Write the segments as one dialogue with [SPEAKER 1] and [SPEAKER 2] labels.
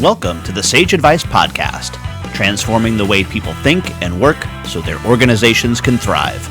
[SPEAKER 1] Welcome to the Sage Advice Podcast, transforming the way people think and work so their organizations can thrive.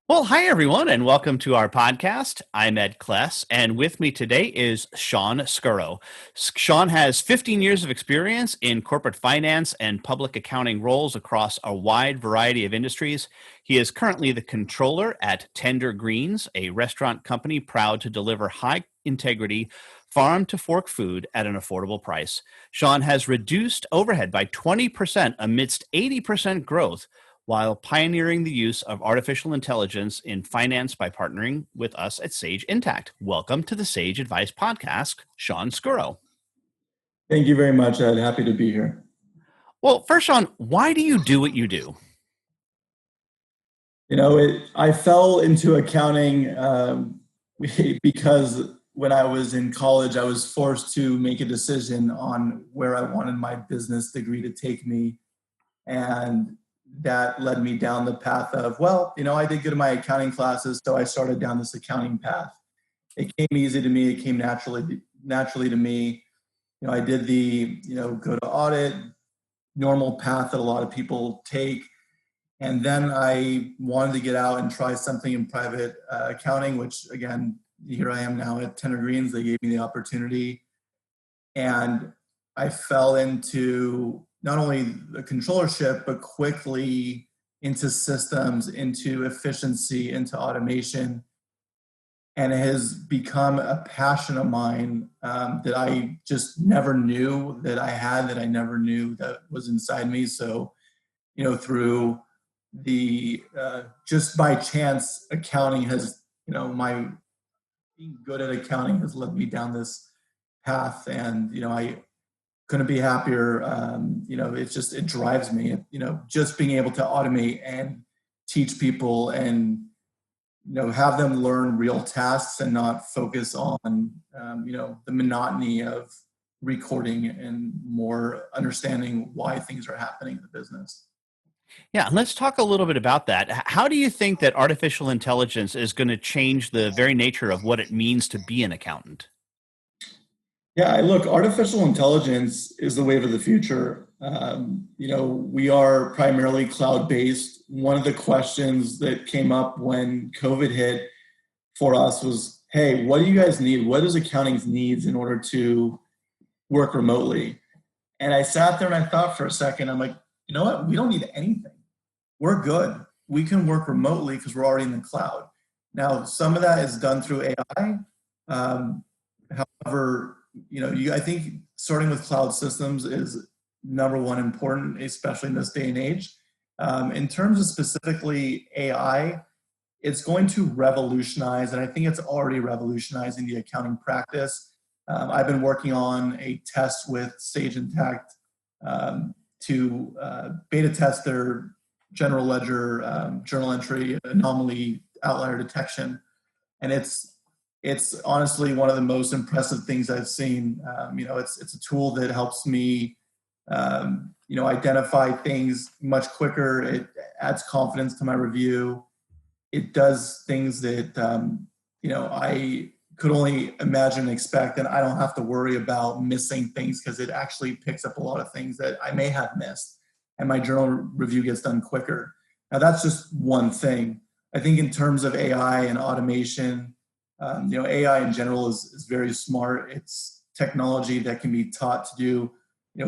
[SPEAKER 1] Well, hi, everyone, and welcome to our podcast. I'm Ed Kless, and with me today is Sean Skuro. Sean has 15 years of experience in corporate finance and public accounting roles across a wide variety of industries. He is currently the controller at Tender Greens, a restaurant company proud to deliver high-integrity farm-to-fork food at an affordable price. Sean has reduced overhead by 20% amidst 80% growth, while pioneering the use of artificial intelligence in finance by partnering with us at Sage Intacct. Welcome to the Sage Advice Podcast, Sean Skuro.
[SPEAKER 2] Thank you very much, Ed. Happy to be here.
[SPEAKER 1] Well, first, Sean, why do you do what you do?
[SPEAKER 2] I fell into accounting because when I was in college, I was forced to make a decision on where I wanted my business degree to take me. And that led me down the path of, I did good in my accounting classes, so I started down this accounting path. It came easy to me. It came naturally to me. I did the, go to audit, normal path that a lot of people take. And then I wanted to get out and try something in private accounting, which again, here I am now at Tender Greens. They gave me the opportunity. And I fell into not only the controllership, but quickly into systems, into efficiency, into automation. And it has become a passion of mine that I just never knew that I had, that I never knew that was inside me. So, through the, just by chance, accounting has, my being good at accounting has led me down this path. And, I couldn't be happier. It drives me, just being able to automate and teach people and, have them learn real tasks and not focus on, the monotony of recording and more understanding why things are happening in the business.
[SPEAKER 1] Yeah, let's talk a little bit about that. How do you think that artificial intelligence is going to change the very nature of what it means to be an accountant?
[SPEAKER 2] Yeah, look, artificial intelligence is the wave of the future. We are primarily cloud-based. One of the questions that came up when COVID hit for us was, hey, what do you guys need? What does accounting's needs in order to work remotely? And I sat there and I thought for a second, I'm like, you know what? We don't need anything. We're good. We can work remotely because we're already in the cloud. Now, some of that is done through AI. However, I think starting with cloud systems is number one important, especially in this day and age. In terms of specifically AI, it's going to revolutionize, and I think it's already revolutionizing the accounting practice. I've been working on a test with Sage Intacct to beta test their general ledger journal entry anomaly outlier detection, and it's honestly one of the most impressive things I've seen. It's a tool that helps me, identify things much quicker. It adds confidence to my review. It does things that, I could only imagine and expect, and I don't have to worry about missing things because it actually picks up a lot of things that I may have missed, and my journal review gets done quicker. Now, that's just one thing. I think in terms of AI and automation, AI in general is very smart. It's technology that can be taught to do,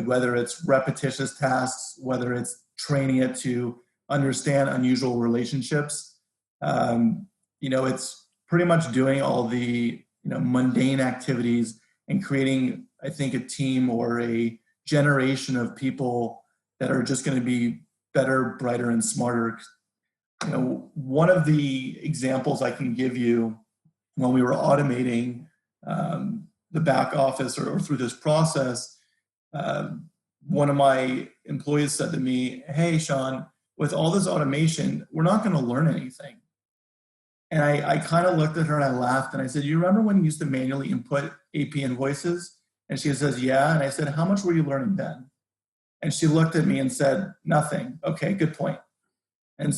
[SPEAKER 2] whether it's repetitious tasks, whether it's training it to understand unusual relationships. It's pretty much doing all the, mundane activities and creating, I think, a team or a generation of people that are just going to be better, brighter, and smarter. One of the examples I can give you, when we were automating the back office or through this process, one of my employees said to me, hey, Sean, with all this automation, we're not going to learn anything. And I kind of looked at her and I laughed and I said, you remember when you used to manually input AP invoices? And she says, yeah. And I said, how much were you learning then? And she looked at me and said, nothing. Okay, good point. And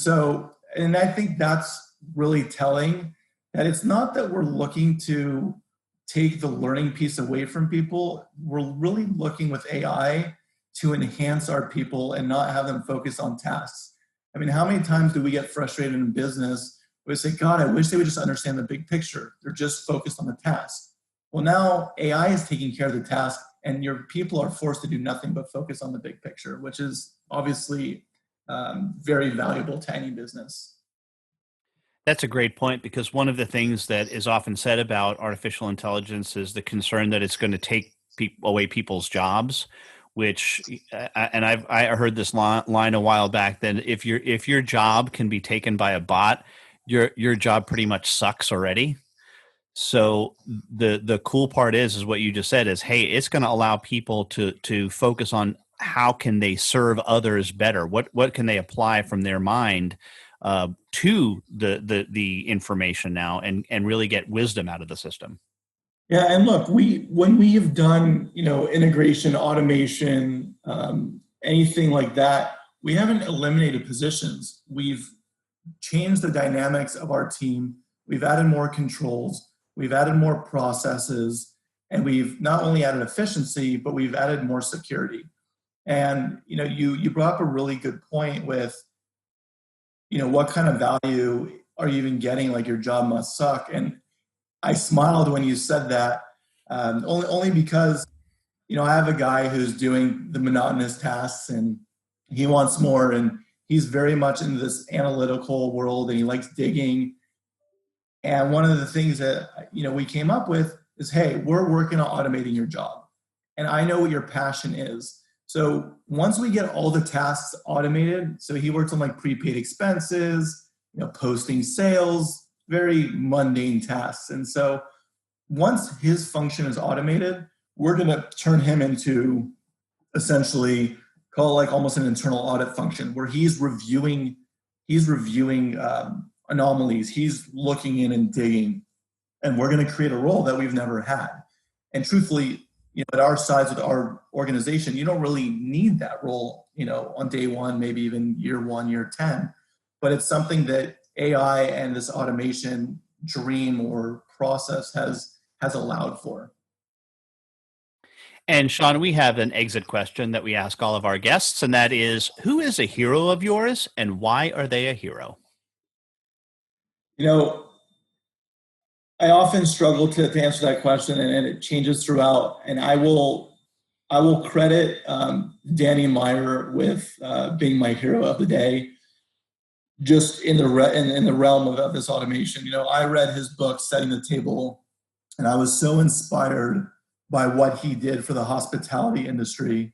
[SPEAKER 2] I think that's really telling, that it's not that we're looking to take the learning piece away from people. We're really looking with AI to enhance our people and not have them focus on tasks. I mean, how many times do we get frustrated in business? We say, God, I wish they would just understand the big picture. They're just focused on the task. Well, now AI is taking care of the task, and your people are forced to do nothing but focus on the big picture, which is obviously very valuable to any business.
[SPEAKER 1] That's a great point, because one of the things that is often said about artificial intelligence is the concern that it's going to take away people's jobs, which, and I heard this line a while back, that if your job can be taken by a bot, your job pretty much sucks already. So the cool part is what you just said is, hey, it's going to allow people to focus on how can they serve others better, what can they apply from their mind to the information now, and really get wisdom out of the system.
[SPEAKER 2] Yeah, and look, when we have done integration, automation, anything like that, we haven't eliminated positions. We've changed the dynamics of our team. We've added more controls. We've added more processes, and we've not only added efficiency, but we've added more security. And you brought up a really good point with what kind of value are you even getting? Like, your job must suck. And I smiled when you said that, only because I have a guy who's doing the monotonous tasks and he wants more, and he's very much into this analytical world, and he likes digging. And one of the things that we came up with is, hey, we're working on automating your job, and I know what your passion is. So once we get all the tasks automated, so he works on like prepaid expenses, posting sales, very mundane tasks. And so once his function is automated, we're going to turn him into essentially call it like almost an internal audit function, where he's reviewing anomalies, he's looking in and digging, and we're going to create a role that we've never had. And truthfully, at our size with our organization, you don't really need that role, on day one, maybe even year 1, year 10. But it's something that AI and this automation dream or process has allowed for.
[SPEAKER 1] And Sean, we have an exit question that we ask all of our guests, and that is, who is a hero of yours, and why are they a hero?
[SPEAKER 2] I often struggle to answer that question, and it changes throughout. And I will credit Danny Meyer with being my hero of the day, just in the realm of this automation. I read his book, Setting the Table, and I was so inspired by what he did for the hospitality industry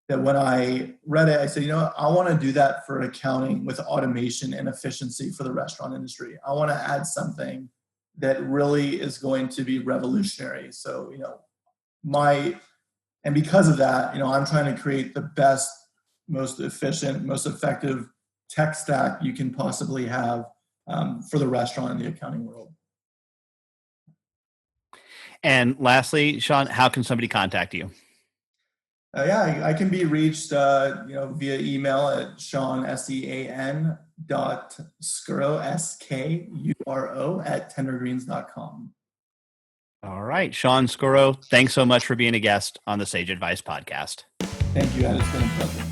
[SPEAKER 2] that when I read it, I said, I want to do that for accounting with automation and efficiency for the restaurant industry. I want to add something that really is going to be revolutionary. So, and because of that, I'm trying to create the best, most efficient, most effective tech stack you can possibly have for the restaurant and the accounting world.
[SPEAKER 1] And lastly, Sean, how can somebody contact you?
[SPEAKER 2] I can be reached, via email at Sean, SEAN .Skuro, SKURO @tendergreens.com.
[SPEAKER 1] All right, Sean Skuro, thanks so much for being a guest on the Sage Advice podcast.
[SPEAKER 2] Thank you, Ed. It's been a pleasure.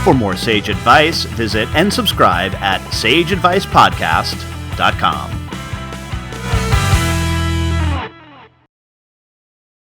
[SPEAKER 1] For more Sage Advice, visit and subscribe at sageadvicepodcast.com.